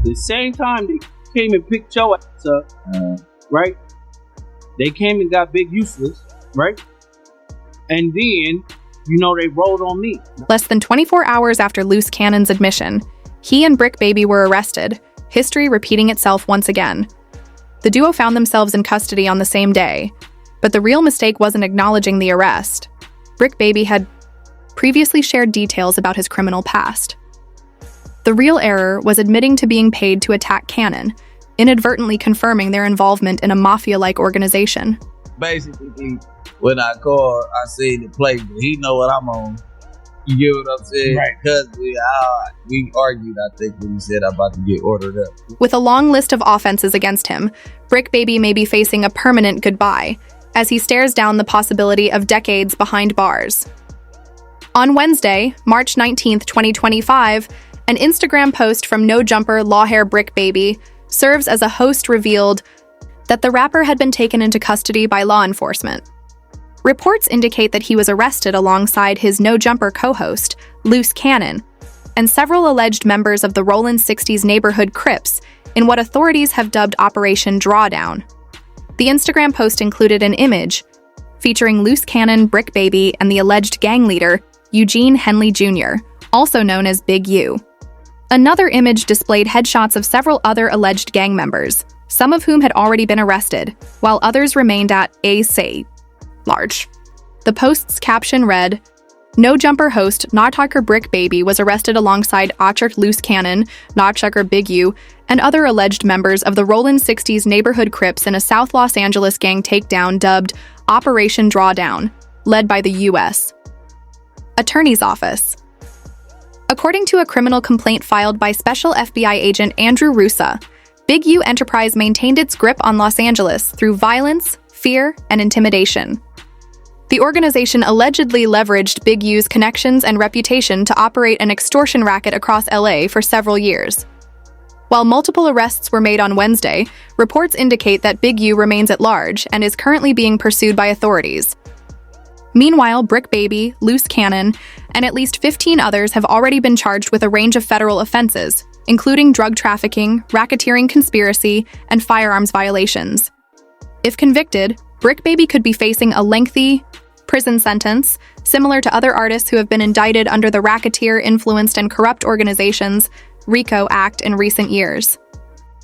The same time they came and picked your ass up, right? They came and got Big Useless, right? And then, they rolled on me. Less than 24 hours after Loose Cannon's admission, he and Bricc Baby were arrested, history repeating itself once again. The duo found themselves in custody on the same day, but the real mistake wasn't acknowledging the arrest. Bricc Baby had previously shared details about his criminal past. The real error was admitting to being paid to attack Cannon, inadvertently confirming their involvement in a mafia-like organization. Basically, when I called, I see the play, but he know what I'm on. You get what I'm saying? Right. Because we argued, I think, when he said I'm about to get ordered up. With a long list of offenses against him, Bricc Baby may be facing a permanent goodbye, as he stares down the possibility of decades behind bars. On Wednesday, March 19th, 2025, an Instagram post from No Jumper Lawhair Bricc Baby serves as a host revealed that the rapper had been taken into custody by law enforcement. Reports indicate that he was arrested alongside his No Jumper co-host, Loose Cannon, and several alleged members of the Rollin' 60s neighborhood Crips in what authorities have dubbed Operation Drawdown. The Instagram post included an image featuring Loose Cannon, Bricc Baby, and the alleged gang leader, Eugene Henley Jr., also known as Big U. Another image displayed headshots of several other alleged gang members, some of whom had already been arrested, while others remained at say large. The post's caption read, No Jumper host Notchucker Bricc Baby was arrested alongside Ochert Loose Cannon, Notchucker Big U, and other alleged members of the Rollin' 60s neighborhood Crips in a South Los Angeles gang takedown dubbed Operation Drawdown, led by the U.S. Attorney's Office. According to a criminal complaint filed by Special FBI Agent Andrew Rusa, Big U Enterprise maintained its grip on Los Angeles through violence, fear, and intimidation. The organization allegedly leveraged Big U's connections and reputation to operate an extortion racket across LA for several years. While multiple arrests were made on Wednesday, reports indicate that Big U remains at large and is currently being pursued by authorities. Meanwhile, Bricc Baby, Loose Cannon, and at least 15 others have already been charged with a range of federal offenses, including drug trafficking, racketeering conspiracy, and firearms violations. If convicted, Bricc Baby could be facing a lengthy prison sentence, similar to other artists who have been indicted under the Racketeer Influenced and Corrupt Organizations (RICO) Act in recent years.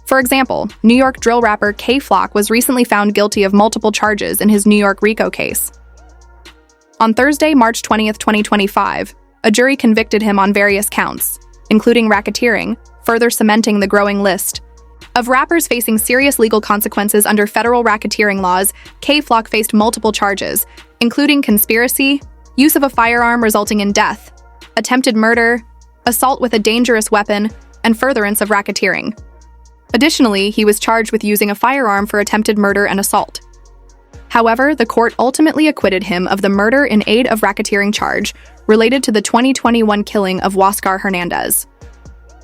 For example, New York drill rapper K-Flock was recently found guilty of multiple charges in his New York RICO case. On Thursday, March 20th, 2025, a jury convicted him on various counts, including racketeering, further cementing the growing list of rappers facing serious legal consequences under federal racketeering laws. K-Flock faced multiple charges, including conspiracy, use of a firearm resulting in death, attempted murder, assault with a dangerous weapon, and furtherance of racketeering. Additionally, he was charged with using a firearm for attempted murder and assault. However, the court ultimately acquitted him of the murder in aid of racketeering charge related to the 2021 killing of Huáscar Hernandez.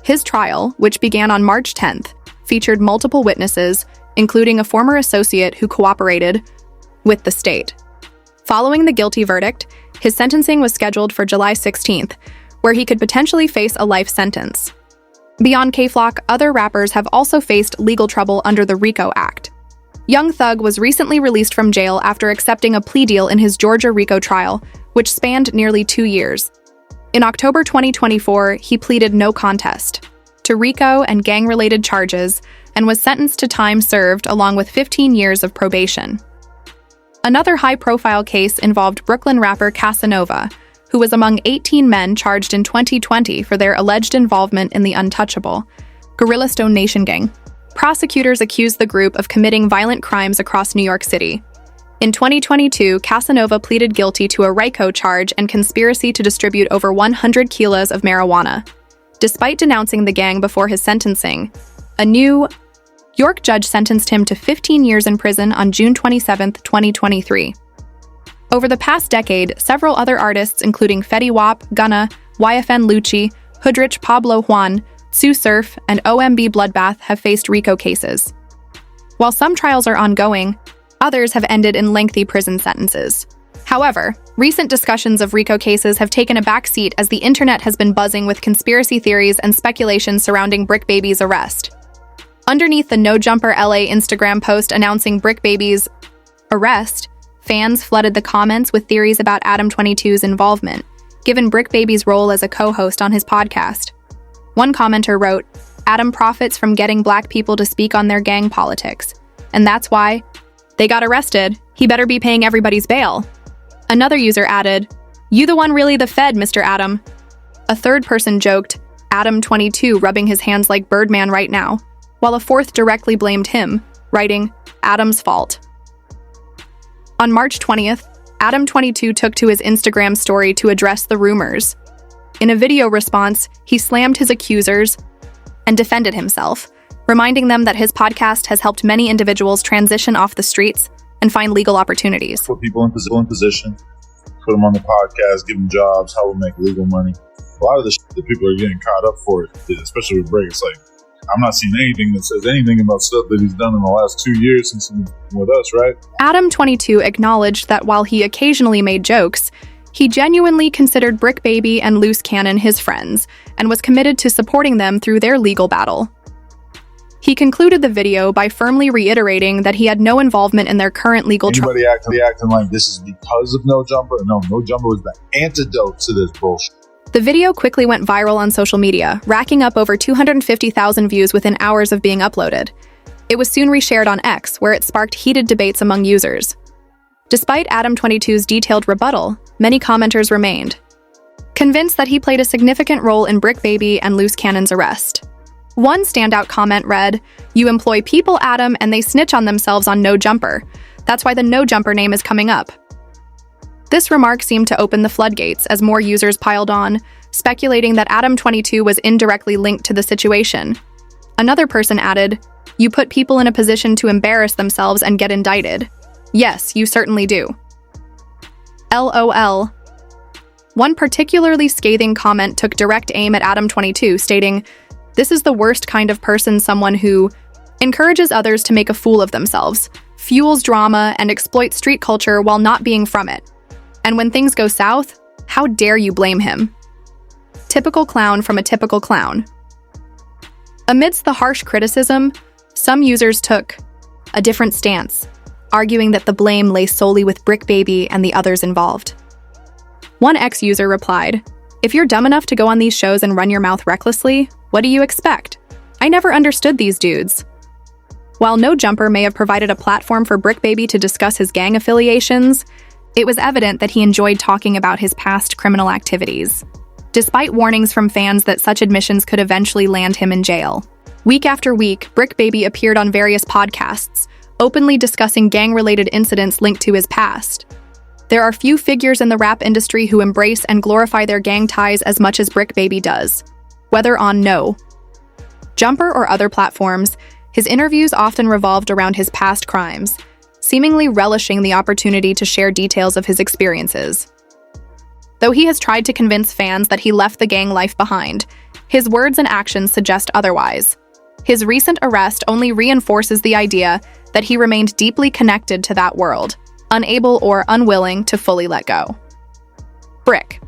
His trial, which began on March 10th, featured multiple witnesses, including a former associate who cooperated with the state. Following the guilty verdict, his sentencing was scheduled for July 16th, where he could potentially face a life sentence. Beyond K-Flock, other rappers have also faced legal trouble under the RICO Act. Young Thug was recently released from jail after accepting a plea deal in his Georgia RICO trial, which spanned nearly 2 years. In October 2024, he pleaded no contest to RICO and gang-related charges and was sentenced to time served along with 15 years of probation. Another high-profile case involved Brooklyn rapper Casanova, who was among 18 men charged in 2020 for their alleged involvement in the untouchable Gorilla Stone Nation gang. Prosecutors accused the group of committing violent crimes across New York City. In 2022, Casanova pleaded guilty to a RICO charge and conspiracy to distribute over 100 kilos of marijuana. Despite denouncing the gang before his sentencing, a New York judge sentenced him to 15 years in prison on June 27, 2023. Over the past decade, several other artists including Fetty Wap, Gunna, YFN Lucci, Hoodrich Pablo Juan, Sue Surf, and OMB Bloodbath have faced RICO cases. While some trials are ongoing, others have ended in lengthy prison sentences. However, Recent discussions of RICO cases have taken a backseat as the internet has been buzzing with conspiracy theories and speculation surrounding Bricc Baby's arrest. Underneath the No Jumper LA Instagram post announcing Bricc Baby's arrest, fans flooded the comments with theories about Adam22's involvement, given Bricc Baby's role as a co-host on his podcast. One commenter wrote, "Adam profits from getting black people to speak on their gang politics, and that's why they got arrested. He better be paying everybody's bail." Another user added, "You the one really the Fed, Mr. Adam." A third person joked, "Adam22 rubbing his hands like Birdman right now," while a fourth directly blamed him, writing, "Adam's fault." On March 20th, Adam22 took to his Instagram story to address the rumors. In a video response, he slammed his accusers and defended himself, reminding them that his podcast has helped many individuals transition off the streets and find legal opportunities. Put people in position, put them on the podcast, give them jobs, help them make legal money. A lot of the shit that people are getting caught up for, especially with Bricc, it's like, I'm not seeing anything that says anything about stuff that he's done in the last 2 years since he's been with us, right? Adam22 acknowledged that while he occasionally made jokes, he genuinely considered Bricc Baby and Loose Cannon his friends and was committed to supporting them through their legal battle. He concluded the video by firmly reiterating that he had no involvement in their current legal trial. Anybody acting like this is because of No Jumper? No, No Jumper was the antidote to this bullshit. The video quickly went viral on social media, racking up over 250,000 views within hours of being uploaded. It was soon reshared on X, where it sparked heated debates among users. Despite Adam22's detailed rebuttal, many commenters remained convinced that he played a significant role in Bricc Baby and Loose Cannon's arrest. One standout comment read, "You employ people, Adam, and they snitch on themselves on No Jumper. That's why the No Jumper name is coming up." This remark seemed to open the floodgates as more users piled on, speculating that Adam22 was indirectly linked to the situation. Another person added, "You put people in a position to embarrass themselves and get indicted. Yes, you certainly do." LOL. One particularly scathing comment took direct aim at Adam22, stating, "This is the worst kind of person, someone who encourages others to make a fool of themselves, fuels drama, and exploits street culture while not being from it. And when things go south, how dare you blame him? Typical clown from a typical clown." Amidst the harsh criticism, some users took a different stance, arguing that the blame lay solely with Bricc Baby and the others involved. One ex-user replied, "If you're dumb enough to go on these shows and run your mouth recklessly, what do you expect? I never understood these dudes." While No Jumper may have provided a platform for Bricc Baby to discuss his gang affiliations, it was evident that he enjoyed talking about his past criminal activities, despite warnings from fans that such admissions could eventually land him in jail. Week after week, Bricc Baby appeared on various podcasts, openly discussing gang-related incidents linked to his past. There are few figures in the rap industry who embrace and glorify their gang ties as much as Bricc Baby does. Whether on No Jumper or other platforms, his interviews often revolved around his past crimes, seemingly relishing the opportunity to share details of his experiences. Though he has tried to convince fans that he left the gang life behind, his words and actions suggest otherwise. His recent arrest only reinforces the idea that he remained deeply connected to that world, unable or unwilling to fully let go. Bricc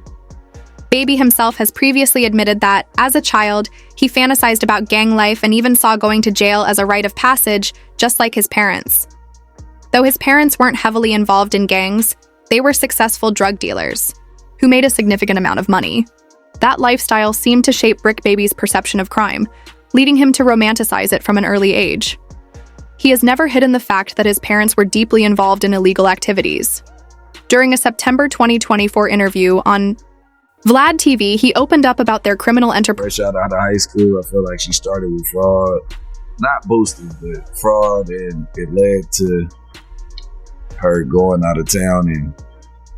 Baby himself has previously admitted that, as a child, he fantasized about gang life and even saw going to jail as a rite of passage, just like his parents. Though his parents weren't heavily involved in gangs, they were successful drug dealers who made a significant amount of money. That lifestyle seemed to shape Bricc Baby's perception of crime, leading him to romanticize it from an early age. He has never hidden the fact that his parents were deeply involved in illegal activities. During a September 2024 interview on Vlad TV, he opened up about their criminal enterprise. Fresh out of high school, I feel like she started with fraud. Not boosting, but fraud, and it led to her going out of town and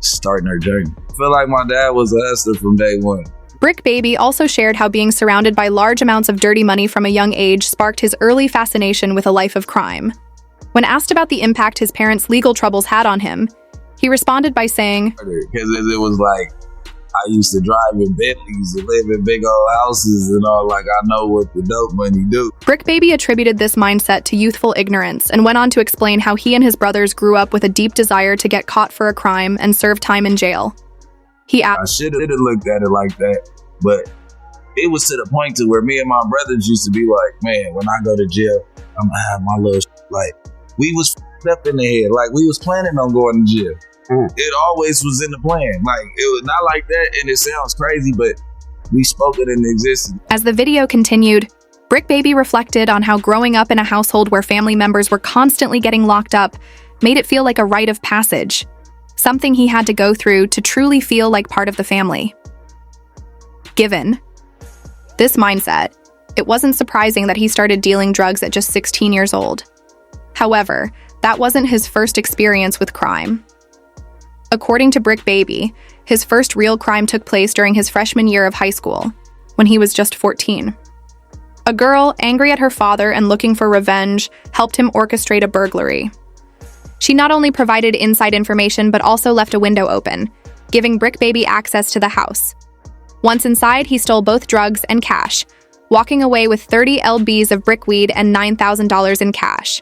starting her journey. I feel like my dad was a hustler from day one. Bricc Baby also shared how being surrounded by large amounts of dirty money from a young age sparked his early fascination with a life of crime. When asked about the impact his parents' legal troubles had on him, he responded by saying, Because it was like, I used to drive in Bentleys and live in big old houses and all. Like, I know what the dope money do. Bricc Baby attributed this mindset to youthful ignorance and went on to explain how he and his brothers grew up with a deep desire to get caught for a crime and serve time in jail. He I should have looked at it like that, but it was to the point to where me and my brothers used to be like, man, when I go to jail, I'm gonna have my little like, we was up in the head, like we was planning on going to jail. It always was in the plan. Like, it was not like that, and it sounds crazy, but we spoke it into existence. As the video continued, Bricc Baby reflected on how growing up in a household where family members were constantly getting locked up made it feel like a rite of passage, something he had to go through to truly feel like part of the family. Given this mindset, it wasn't surprising that he started dealing drugs at just 16 years old. However, that wasn't his first experience with crime. According to Bricc Baby, his first real crime took place during his freshman year of high school, when he was just 14. A girl, angry at her father and looking for revenge, helped him orchestrate a burglary. She not only provided inside information but also left a window open, giving Bricc Baby access to the house. Once inside, he stole both drugs and cash, walking away with 30 lbs of brick weed and $9,000 in cash.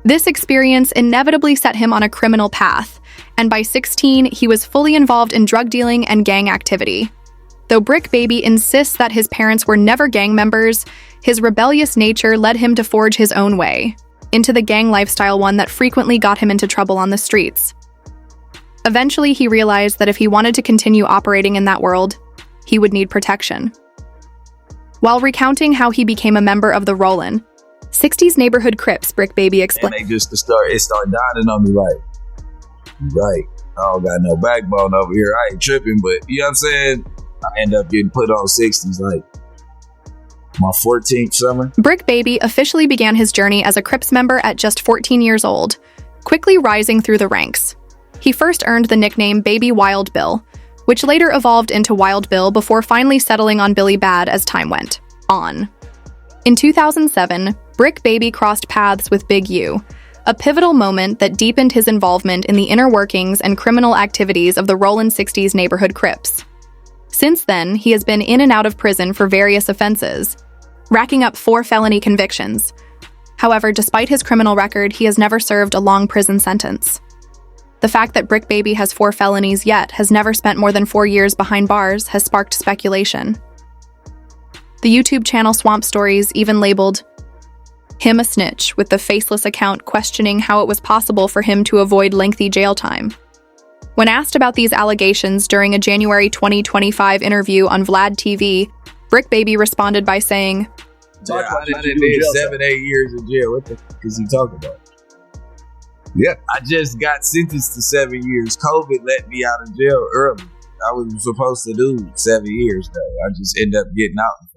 This experience inevitably set him on a criminal path, and by 16, he was fully involved in drug dealing and gang activity. Though Bricc Baby insists that his parents were never gang members, his rebellious nature led him to forge his own way into the gang lifestyle, one that frequently got him into trouble on the streets. Eventually, he realized that if he wanted to continue operating in that world, he would need protection. While recounting how he became a member of the Rollin' 60s neighborhood Crips, Bricc Baby explained, And it started dawning on me like, right, I don't got no backbone over here. I ain't tripping, but you know what I'm saying? I end up getting put on 60s like my 14th summer. Bricc Baby officially began his journey as a Crips member at just 14 years old, quickly rising through the ranks. He first earned the nickname Baby Wild Bill, which later evolved into Wild Bill before finally settling on Billy Bad as time went on. In 2007, Bricc Baby crossed paths with Big U, a pivotal moment that deepened his involvement in the inner workings and criminal activities of the Rollin' 60s neighborhood Crips. Since then, he has been in and out of prison for various offenses, racking up 4 felony convictions. However, despite his criminal record, he has never served a long prison sentence. The fact that Bricc Baby has 4 felonies yet has never spent more than 4 years behind bars has sparked speculation. The YouTube channel Swamp Stories even labeled him a snitch, with the faceless account questioning how it was possible for him to avoid lengthy jail time. When asked about these allegations during a January 2025 interview on Vlad TV, Bricc Baby responded by saying, I did 7-8 years in jail. What the fuck is he talking about? Yeah, I just got sentenced to 7 years. COVID let me out of jail early. I was supposed to do 7 years though. I just ended up getting out in